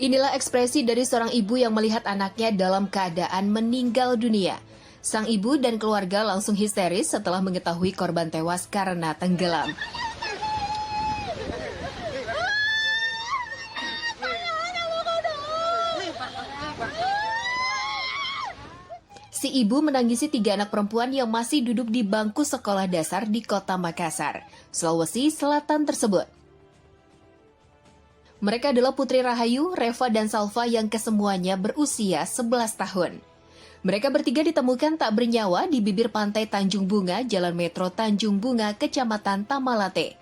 Inilah ekspresi dari seorang ibu yang melihat anaknya dalam keadaan meninggal dunia. Sang ibu dan keluarga langsung histeris setelah mengetahui korban tewas karena tenggelam. Si ibu menangisi 3 anak perempuan yang masih duduk di bangku sekolah dasar di kota Makassar, Sulawesi Selatan tersebut. Mereka adalah Putri Rahayu, Reva, dan Salva yang kesemuanya berusia 11 tahun. Mereka bertiga ditemukan tak bernyawa di bibir pantai Tanjung Bunga, Jalan Metro Tanjung Bunga, Kecamatan Tamalate.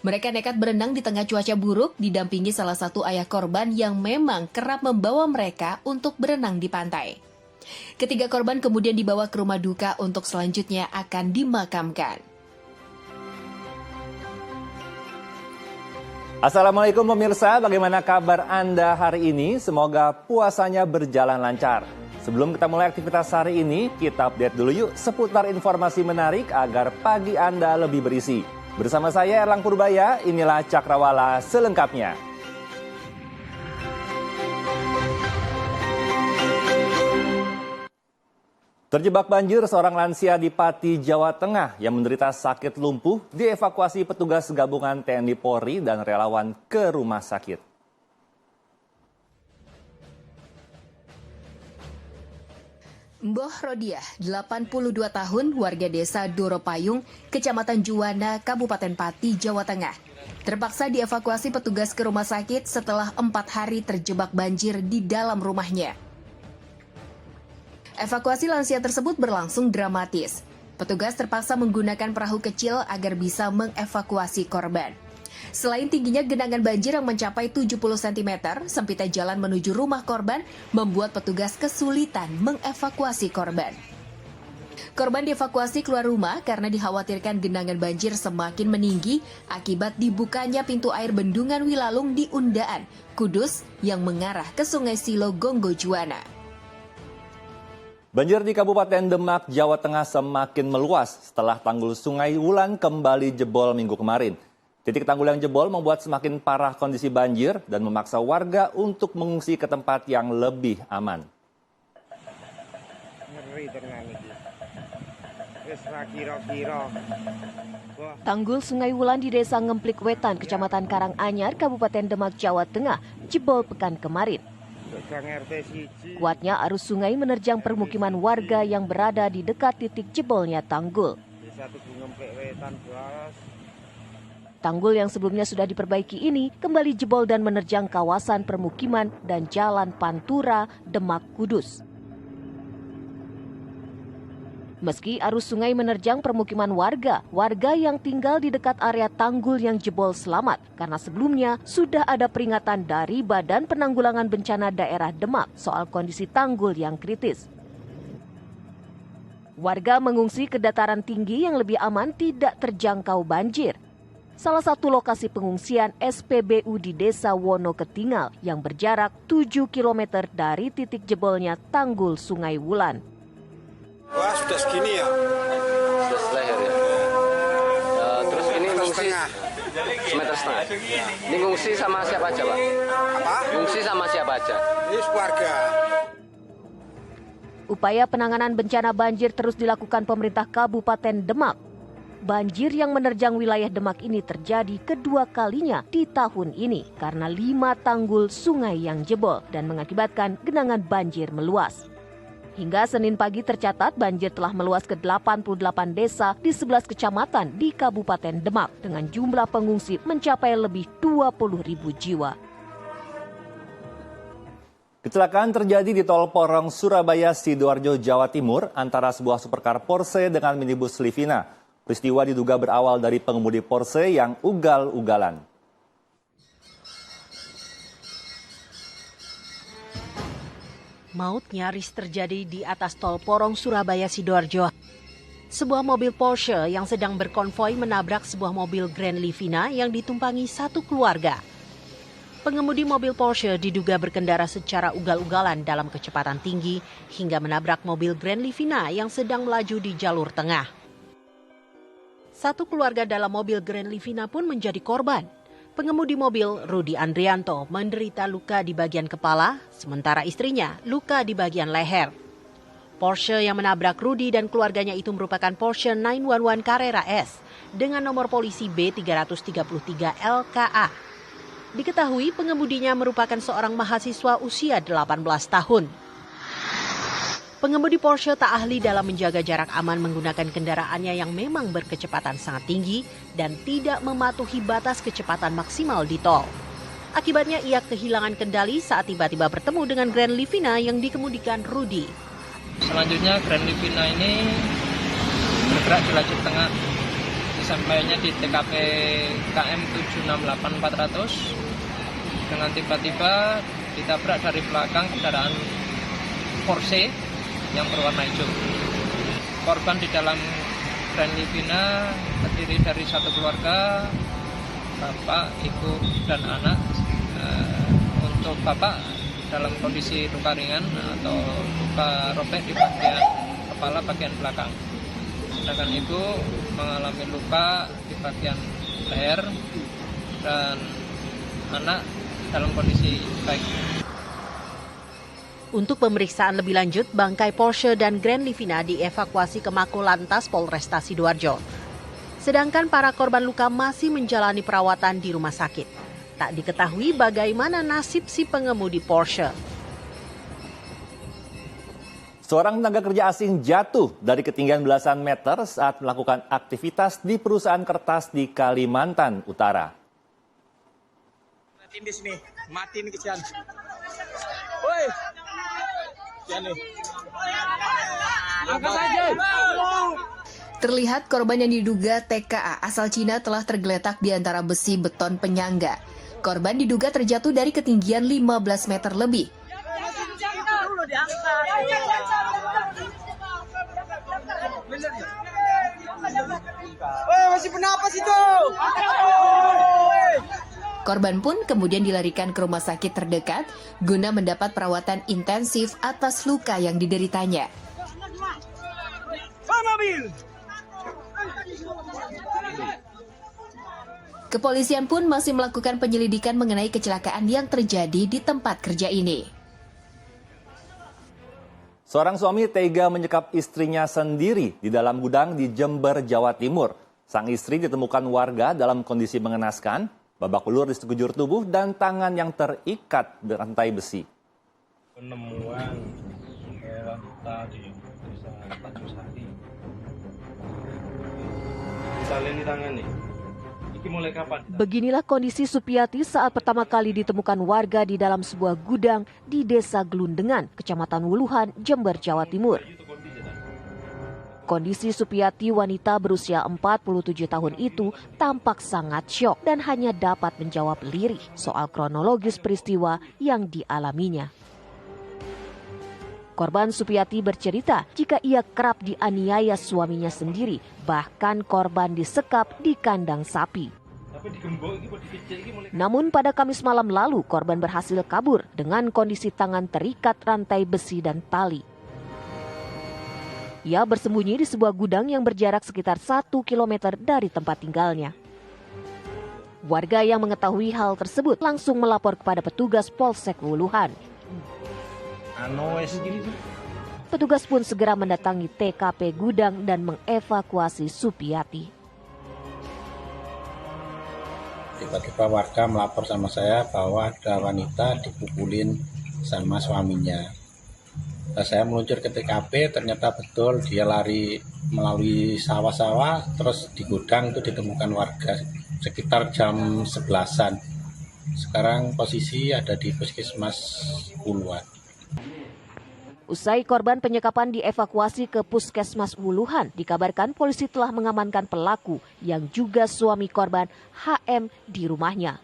Mereka nekat berenang di tengah cuaca buruk, didampingi salah satu ayah korban yang memang kerap membawa mereka untuk berenang di pantai. Ketiga korban kemudian dibawa ke rumah duka untuk selanjutnya akan dimakamkan. Assalamualaikum pemirsa, bagaimana kabar Anda hari ini? Semoga puasanya berjalan lancar. Sebelum kita mulai aktivitas hari ini, kita update dulu yuk seputar informasi menarik agar pagi Anda lebih berisi. Bersama saya Erlang Purbaya, inilah Cakrawala selengkapnya. Terjebak banjir, seorang lansia di Pati, Jawa Tengah yang menderita sakit lumpuh dievakuasi petugas gabungan TNI Polri dan relawan ke rumah sakit. Mbah Rodiah, 82 tahun, warga desa Doropayung, Kecamatan Juwana, Kabupaten Pati, Jawa Tengah, terpaksa dievakuasi petugas ke rumah sakit setelah 4 hari terjebak banjir di dalam rumahnya. Evakuasi lansia tersebut berlangsung dramatis. Petugas terpaksa menggunakan perahu kecil agar bisa mengevakuasi korban. Selain tingginya genangan banjir yang mencapai 70 cm, sempitnya jalan menuju rumah korban membuat petugas kesulitan mengevakuasi korban. Korban dievakuasi keluar rumah karena dikhawatirkan genangan banjir semakin meninggi akibat dibukanya pintu air bendungan Wilalung di Undaan, Kudus yang mengarah ke Sungai Silo Gonggo Juwana. Banjir di Kabupaten Demak, Jawa Tengah semakin meluas setelah tanggul Sungai Wulan kembali jebol minggu kemarin. Titik tanggul yang jebol membuat semakin parah kondisi banjir dan memaksa warga untuk mengungsi ke tempat yang lebih aman. Tanggul Sungai Wulan di Desa Ngemplik Wetan, Kecamatan Karanganyar, Kabupaten Demak, Jawa Tengah, jebol pekan kemarin. Kuatnya arus sungai menerjang permukiman warga yang berada di dekat titik jebolnya tanggul. Tanggul yang sebelumnya sudah diperbaiki ini kembali jebol dan menerjang kawasan permukiman dan jalan Pantura, Demak, Kudus. Meski arus sungai menerjang permukiman warga yang tinggal di dekat area tanggul yang jebol selamat karena sebelumnya sudah ada peringatan dari Badan Penanggulangan Bencana Daerah Demak soal kondisi tanggul yang kritis. Warga mengungsi ke dataran tinggi yang lebih aman tidak terjangkau banjir. Salah satu lokasi pengungsian SPBU di Desa Wonoketingal yang berjarak 7 km dari titik jebolnya tanggul Sungai Wulan. Wah, sudah segini ya? Sudah selehar ya? Terus ini ngungsi semeter setengah. Ini ngungsi sama siapa aja, Pak? Apa? Ngungsi sama siapa aja? Ini keluarga. Upaya penanganan bencana banjir terus dilakukan pemerintah Kabupaten Demak. Banjir yang menerjang wilayah Demak ini terjadi kedua kalinya di tahun ini karena 5 tanggul sungai yang jebol dan mengakibatkan genangan banjir meluas. Hingga Senin pagi tercatat banjir telah meluas ke 88 desa di 11 kecamatan di Kabupaten Demak dengan jumlah pengungsi mencapai lebih 20.000 jiwa. Kecelakaan terjadi di Tol Porong Surabaya Sidoarjo, Jawa Timur antara sebuah supercar Porsche dengan minibus Livina. Peristiwa diduga berawal dari pengemudi Porsche yang ugal-ugalan. Maut nyaris terjadi di atas tol Porong Surabaya Sidoarjo. Sebuah mobil Porsche yang sedang berkonvoi menabrak sebuah mobil Grand Livina yang ditumpangi satu keluarga. Pengemudi mobil Porsche diduga berkendara secara ugal-ugalan dalam kecepatan tinggi hingga menabrak mobil Grand Livina yang sedang melaju di jalur tengah. Satu keluarga dalam mobil Grand Livina pun menjadi korban. Pengemudi mobil, Rudi Andrianto, menderita luka di bagian kepala, sementara istrinya luka di bagian leher. Porsche yang menabrak Rudi dan keluarganya itu merupakan Porsche 911 Carrera S dengan nomor polisi B333 LKA. Diketahui pengemudinya merupakan seorang mahasiswa usia 18 tahun. Pengemudi Porsche tak ahli dalam menjaga jarak aman menggunakan kendaraannya yang memang berkecepatan sangat tinggi dan tidak mematuhi batas kecepatan maksimal di tol. Akibatnya ia kehilangan kendali saat tiba-tiba bertemu dengan Grand Livina yang dikemudikan Rudi. Selanjutnya Grand Livina ini bergerak di lajur tengah. Sampainya di TKP KM 768400 dengan tiba-tiba ditabrak dari belakang kendaraan Porsche yang berwarna hijau. Korban di dalam Grand Livina terdiri dari satu keluarga, bapak, ibu, dan anak. Untuk bapak dalam kondisi luka ringan atau luka robek di bagian kepala bagian belakang. Sedangkan ibu mengalami luka di bagian leher dan anak dalam kondisi baik. Untuk pemeriksaan lebih lanjut, bangkai Porsche dan Grand Livina dievakuasi ke Mako Lantas Polresta Sidoarjo. Sedangkan para korban luka masih menjalani perawatan di rumah sakit. Tak diketahui bagaimana nasib si pengemudi Porsche. Seorang tenaga kerja asing jatuh dari ketinggian belasan meter saat melakukan aktivitas di perusahaan kertas di Kalimantan Utara. Matiin di sini, matiin kesian. Woi. Terlihat korban yang diduga TKA asal Cina telah tergeletak di antara besi beton penyangga. Korban diduga terjatuh dari ketinggian 15 meter lebih. Masih bernapas itu. Korban pun kemudian dilarikan ke rumah sakit terdekat guna mendapat perawatan intensif atas luka yang dideritanya. Kepolisian pun masih melakukan penyelidikan mengenai kecelakaan yang terjadi di tempat kerja ini. Seorang suami tega menyekap istrinya sendiri di dalam gudang di Jember, Jawa Timur. Sang istri ditemukan warga dalam kondisi mengenaskan, babak belur di sekujur tubuh dan tangan yang terikat berantai besi. Penemuan wanita di desa Tanjungsari. Disalin di tangan nih. Iki mulai kapan? Beginilah kondisi Supiati saat pertama kali ditemukan warga di dalam sebuah gudang di Desa Gelundengan, Kecamatan Wuluhan, Jember, Jawa Timur. Kondisi Supiati wanita berusia 47 tahun itu tampak sangat syok dan hanya dapat menjawab lirih soal kronologis peristiwa yang dialaminya. Korban Supiati bercerita jika ia kerap dianiaya suaminya sendiri, bahkan korban disekap di kandang sapi. Namun pada Kamis malam lalu korban berhasil kabur dengan kondisi tangan terikat rantai besi dan tali. Ia bersembunyi di sebuah gudang yang berjarak sekitar 1 km dari tempat tinggalnya. Warga yang mengetahui hal tersebut langsung melapor kepada petugas Polsek Wuluhan. Petugas pun segera mendatangi TKP gudang dan mengevakuasi Supiati. Tiba-tiba warga melapor sama saya bahwa ada wanita dipukulin sama suaminya. Saya meluncur ke TKP, ternyata betul dia lari melalui sawah-sawah, terus di gudang itu ditemukan warga sekitar jam 11-an. Sekarang posisi ada di Puskesmas Wuluhan. Usai korban penyekapan dievakuasi ke Puskesmas Wuluhan, dikabarkan polisi telah mengamankan pelaku yang juga suami korban HM di rumahnya.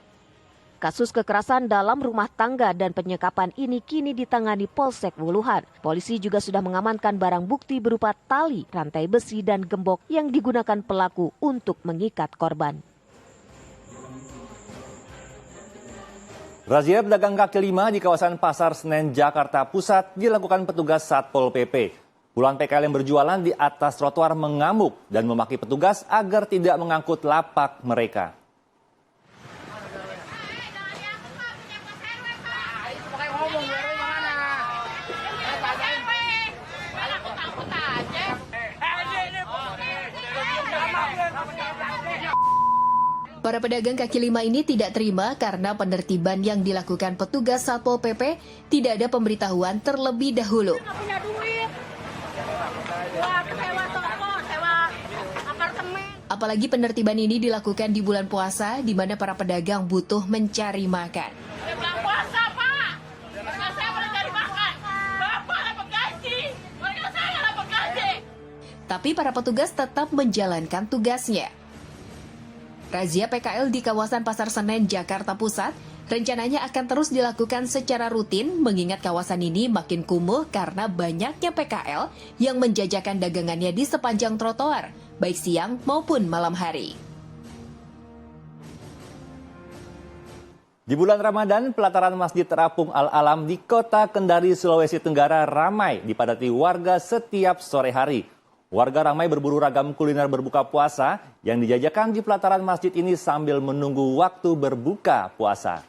Kasus kekerasan dalam rumah tangga dan penyekapan ini kini ditangani Polsek Wuluhan. Polisi juga sudah mengamankan barang bukti berupa tali, rantai besi, dan gembok yang digunakan pelaku untuk mengikat korban. Razia pedagang kaki lima di kawasan Pasar Senen, Jakarta Pusat dilakukan petugas Satpol PP. Puluhan PKL yang berjualan di atas trotoar mengamuk dan memaki petugas agar tidak mengangkut lapak mereka. Para pedagang kaki lima ini tidak terima karena penertiban yang dilakukan petugas Satpol PP tidak ada pemberitahuan terlebih dahulu. Apalagi penertiban ini dilakukan di bulan puasa di mana para pedagang butuh mencari makan. Tapi para petugas tetap menjalankan tugasnya. Razia PKL di kawasan Pasar Senen, Jakarta Pusat rencananya akan terus dilakukan secara rutin mengingat kawasan ini makin kumuh karena banyaknya PKL yang menjajakan dagangannya di sepanjang trotoar, baik siang maupun malam hari. Di bulan Ramadan, pelataran Masjid Terapung Al-Alam di Kota Kendari, Sulawesi Tenggara ramai dipadati warga setiap sore hari. Warga ramai berburu ragam kuliner berbuka puasa yang dijajakan di pelataran masjid ini sambil menunggu waktu berbuka puasa.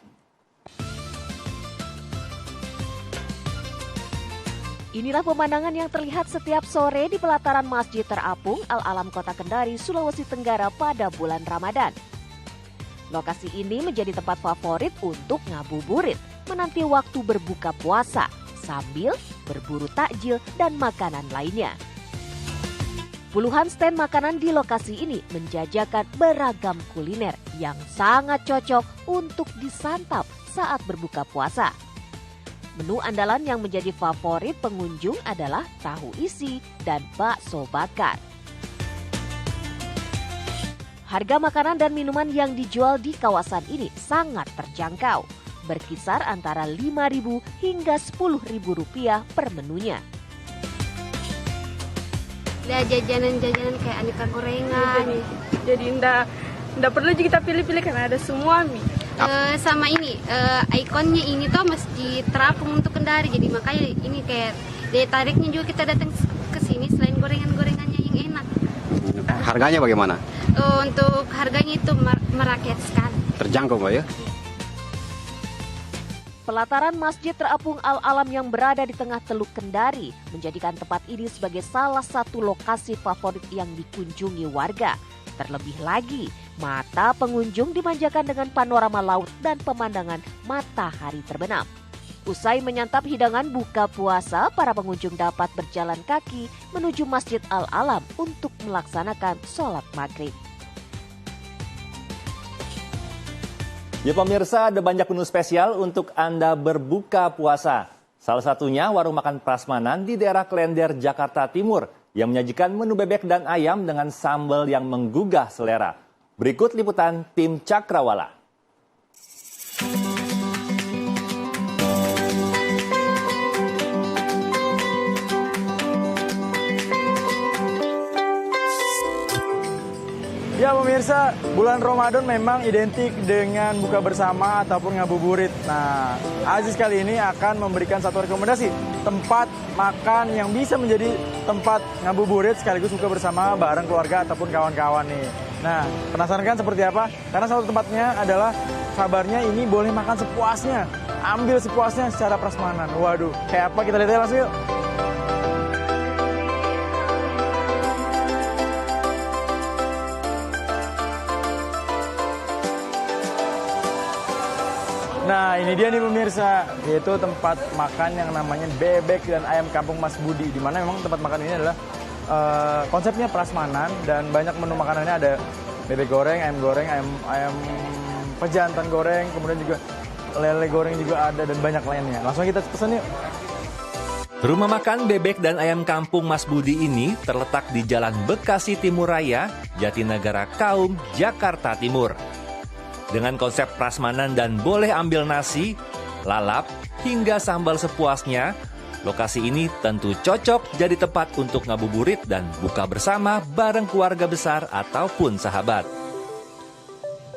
Inilah pemandangan yang terlihat setiap sore di pelataran Masjid Terapung Al-Alam Kota Kendari, Sulawesi Tenggara pada bulan Ramadan. Lokasi ini menjadi tempat favorit untuk ngabuburit, menanti waktu berbuka puasa, sambil berburu takjil dan makanan lainnya. Puluhan stand makanan di lokasi ini menjajakan beragam kuliner yang sangat cocok untuk disantap saat berbuka puasa. Menu andalan yang menjadi favorit pengunjung adalah tahu isi dan bakso bakar. Harga makanan dan minuman yang dijual di kawasan ini sangat terjangkau, berkisar antara Rp5.000 hingga Rp10.000 per menunya. Jajanan-jajanan kayak aneka gorengan. Jadi ndak perlu kita pilih-pilih karena ada semua mie. Sama ini ikonnya ini tuh Masjid Terapung untuk Kendari, jadi makanya ini kayak daya tariknya juga kita datang ke sini selain gorengan-gorengannya yang enak. Harganya bagaimana? Untuk harganya itu merakyat sekali. Terjangkau Mbak ya? Pelataran Masjid Terapung Al-Alam yang berada di tengah Teluk Kendari menjadikan tempat ini sebagai salah satu lokasi favorit yang dikunjungi warga. Terlebih lagi, mata pengunjung dimanjakan dengan panorama laut dan pemandangan matahari terbenam. Usai menyantap hidangan buka puasa, para pengunjung dapat berjalan kaki menuju Masjid Al-Alam untuk melaksanakan sholat maghrib. Ya pemirsa, ada banyak menu spesial untuk Anda berbuka puasa. Salah satunya warung makan prasmanan di daerah Klender, Jakarta Timur yang menyajikan menu bebek dan ayam dengan sambal yang menggugah selera. Berikut liputan tim Cakrawala. Ya pemirsa, bulan Ramadan memang identik dengan buka bersama ataupun ngabuburit. Nah, Aziz kali ini akan memberikan satu rekomendasi tempat makan yang bisa menjadi tempat ngabuburit sekaligus buka bersama bareng keluarga ataupun kawan-kawan nih. Nah, penasaran kan seperti apa? Karena satu tempatnya adalah kabarnya ini boleh makan sepuasnya, ambil sepuasnya secara prasmanan. Waduh, kayak apa kita lihat aja langsung yuk. Nah ini dia nih pemirsa, yaitu tempat makan yang namanya Bebek dan Ayam Kampung Mas Budi. Dimana memang tempat makan ini adalah konsepnya prasmanan dan banyak menu makanannya ada bebek goreng, ayam pejantan goreng, kemudian juga lele goreng juga ada dan banyak lainnya. Langsung kita pesan yuk. Rumah makan Bebek dan Ayam Kampung Mas Budi ini terletak di Jalan Bekasi Timur Raya, Jatinegara Kaum, Jakarta Timur. Dengan konsep prasmanan dan boleh ambil nasi, lalap, hingga sambal sepuasnya, lokasi ini tentu cocok jadi tempat untuk ngabuburit dan buka bersama bareng keluarga besar ataupun sahabat.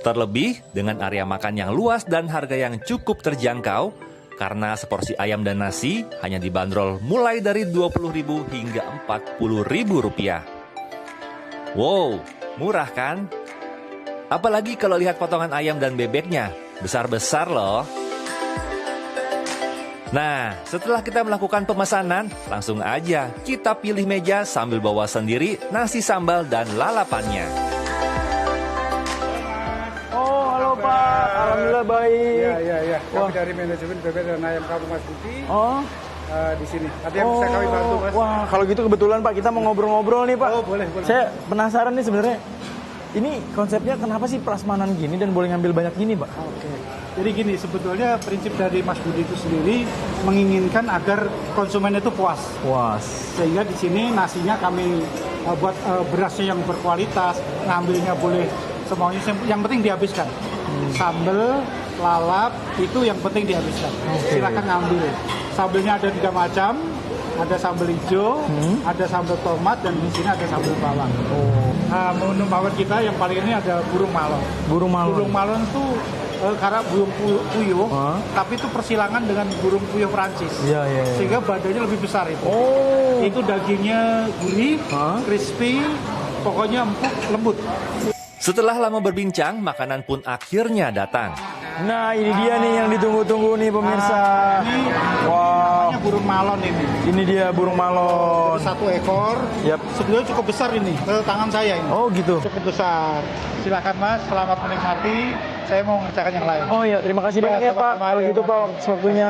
Terlebih dengan area makan yang luas dan harga yang cukup terjangkau, karena seporsi ayam dan nasi hanya dibanderol mulai dari Rp20.000 hingga Rp40.000. Wow, murah kan? Apalagi kalau lihat potongan ayam dan bebeknya, besar-besar loh. Nah, setelah kita melakukan pemesanan, langsung aja kita pilih meja sambil bawa sendiri nasi sambal dan lalapannya. Alhamdulillah baik. Iya. Kami Wah. dari manajemen bebek dan ayam kampung Mas Budi Oh, di sini. Ada yang bisa kami bantu, Mas? wah, kalau gitu kebetulan Pak kita mau ngobrol-ngobrol nih Pak. Oh, boleh. Saya penasaran nih sebenarnya. Ini konsepnya kenapa sih prasmanan gini dan boleh ngambil banyak gini, Pak? Oke. Jadi gini, sebetulnya prinsip dari Mas Budi itu sendiri menginginkan agar konsumen itu puas. Puas. Sehingga di sini nasinya kami buat berasnya yang berkualitas, ngambilnya boleh semuanya, yang penting dihabiskan. Sambel, lalap, itu yang penting dihabiskan. Silakan ngambil. Sambelnya ada 3 macam, ada sambal hijau, ada sambal tomat, dan di sini ada sambal bawang. Nah, menu favorit kita yang paling ini ada burung malon. Burung malon. Burung malon itu karena burung puyuh, tapi itu persilangan dengan burung puyuh Prancis. Iya. Sehingga badannya lebih besar itu. Itu dagingnya gurih, crispy, pokoknya empuk, lembut. Setelah lama berbincang, makanan pun akhirnya datang. Nah, ini dia nih yang ditunggu-tunggu nih pemirsa. Ini Wow. namanya burung malon ini. Ini dia burung malon. 1 ekor. Yap. Sebetulnya cukup besar ini, ke tangan saya ini. Oh gitu. Cukup besar. Silakan Mas, selamat menikmati. Saya mau mengerjakan yang lain. Oh iya, terima kasih banyak ya Pak. Kalau gitu Pak, waktunya.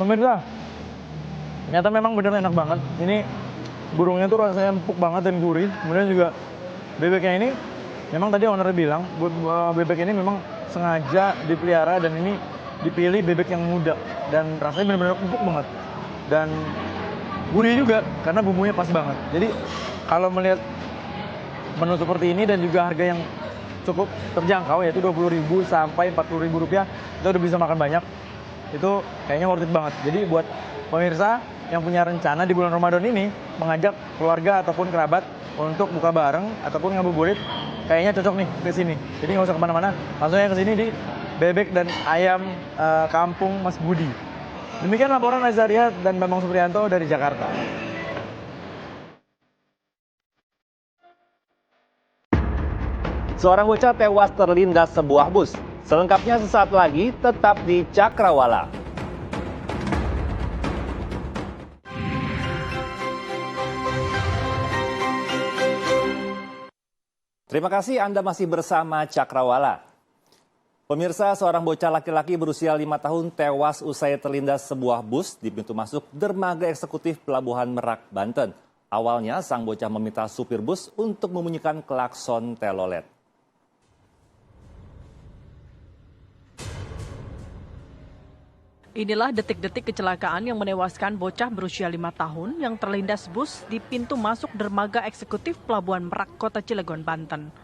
Pemirsa, ternyata memang benar enak banget. Ini burungnya tuh rasanya empuk banget dan gurih. Kemudian juga bebeknya ini, memang tadi owner bilang, bebek ini memang sengaja dipelihara dan ini dipilih bebek yang muda. Dan rasanya benar-benar empuk banget. Dan gurih juga, karena bumbunya pas banget. Jadi kalau melihat menu seperti ini dan juga harga yang cukup terjangkau, yaitu Rp20.000 sampai Rp40.000, kita udah bisa makan banyak. Itu kayaknya worth it banget. Jadi buat pemirsa yang punya rencana di bulan Ramadan ini mengajak keluarga ataupun kerabat untuk buka bareng ataupun ngabuburit, kayaknya cocok nih ke sini. Jadi nggak usah kemana-mana, langsung aja ke sini di Bebek dan Ayam Kampung Mas Budi. Demikian laporan Azaria dan Bambang Supriyanto dari Jakarta. Seorang bocah tewas terlindas sebuah bus. Selengkapnya sesaat lagi, tetap di Cakrawala. Terima kasih Anda masih bersama Cakrawala. Pemirsa, seorang bocah laki-laki berusia 5 tahun tewas usai terlindas sebuah bus di pintu masuk dermaga eksekutif Pelabuhan Merak, Banten. Awalnya, sang bocah meminta supir bus untuk membunyikan klakson telolet. Inilah detik-detik kecelakaan yang menewaskan bocah berusia 5 tahun yang terlindas bus di pintu masuk dermaga eksekutif Pelabuhan Merak, Kota Cilegon, Banten.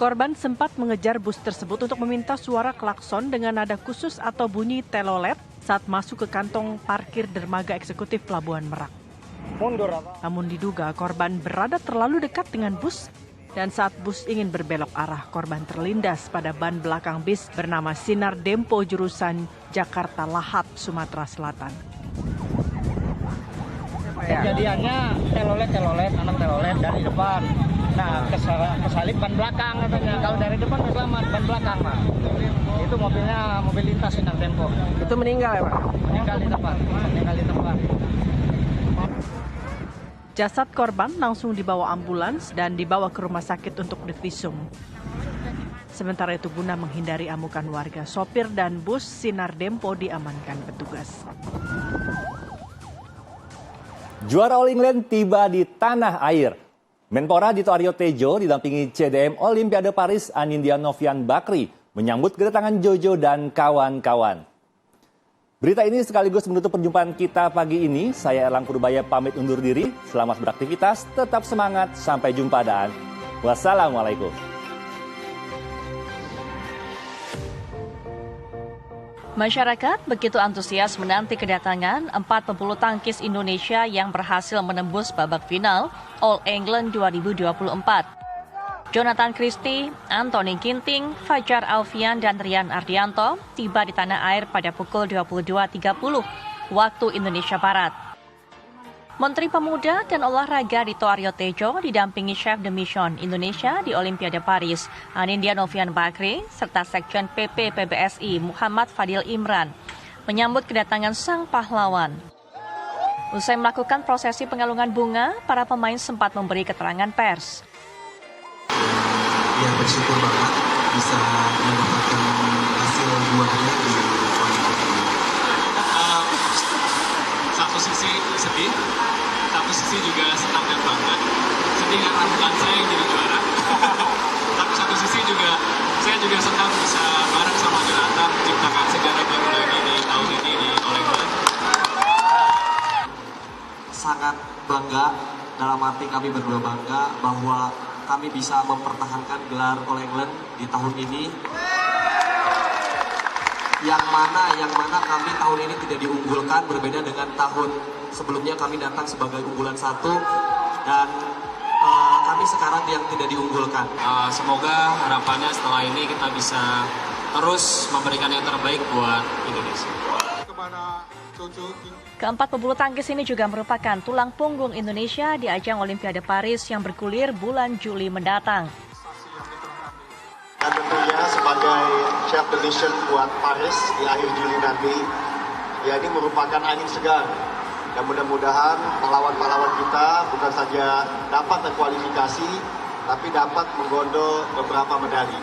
Korban sempat mengejar bus tersebut untuk meminta suara klakson dengan nada khusus atau bunyi telolet saat masuk ke kantong parkir dermaga eksekutif Pelabuhan Merak. Namun diduga korban berada terlalu dekat dengan bus dan saat bus ingin berbelok arah, korban terlindas pada ban belakang bis bernama Sinar Dempo jurusan Jakarta Lahat, Sumatera Selatan. Kejadiannya telolet, anak telolet dari depan. Nah, kesalip ban belakang katanya. Kalau dari depan selamat, ban belakang, Pak. Itu mobilnya mobil lintas Sinar Dempo. Itu meninggal ya, Pak? Meninggal di tempat. Jasad korban langsung dibawa ambulans dan dibawa ke rumah sakit untuk divisum. Sementara itu guna menghindari amukan warga, sopir dan bus Sinar Dempo diamankan petugas. Juara All England tiba di tanah air. Menpora Dito Aryo Tejo didampingi CDM Olimpiade Paris Anindya Novian Bakri menyambut kedatangan Jojo dan kawan-kawan. Berita ini sekaligus menutup perjumpaan kita pagi ini. Saya Erlang Purbaya pamit undur diri. Selamat beraktivitas, tetap semangat, sampai jumpa dan wassalamualaikum. Masyarakat begitu antusias menanti kedatangan 4 pebulu tangkis Indonesia yang berhasil menembus babak final All England 2024. Jonathan Christie, Anthony Ginting, Fajar Alfian, dan Rian Ardianto tiba di tanah air pada pukul 22.30 waktu Indonesia Barat. Menteri Pemuda dan Olahraga Dito Aryo Tejo didampingi Chef de Mission Indonesia di Olimpiade Paris, Anindya Novian Bakri, serta Sekjen PP PBSI Muhammad Fadil Imran, menyambut kedatangan sang pahlawan. Usai melakukan prosesi pengalungan bunga, para pemain sempat memberi keterangan pers. Ya, bersyukur banget bisa mendapatkan hasil buahnya di Olimpiade ini. Satu sisi sedih, satu sisi juga senang dan bangga. Sedih karena bukan saya yang jadi juara. Tapi satu sisi juga saya juga senang bisa bareng sama Jonathan menciptakan sejarah baru lagi di tahun ini di All England. Sangat bangga, dalam arti kami berdua bangga bahwa kami bisa mempertahankan gelar All England di tahun ini. Yang mana kami tahun ini tidak diunggulkan, berbeda dengan tahun sebelumnya kami datang sebagai unggulan 1 dan kami sekarang yang tidak diunggulkan. Semoga harapannya setelah ini kita bisa terus memberikan yang terbaik buat Indonesia. Keempat pebulu tangkis ini juga merupakan tulang punggung Indonesia di ajang Olimpiade Paris yang bergulir bulan Juli mendatang. Dan tentunya sebagai Chef de Mission buat Paris di akhir Juli nanti, ya ini merupakan angin segar. Dan mudah-mudahan pahlawan-pahlawan kita bukan saja dapat terkualifikasi, tapi dapat menggondol beberapa medali.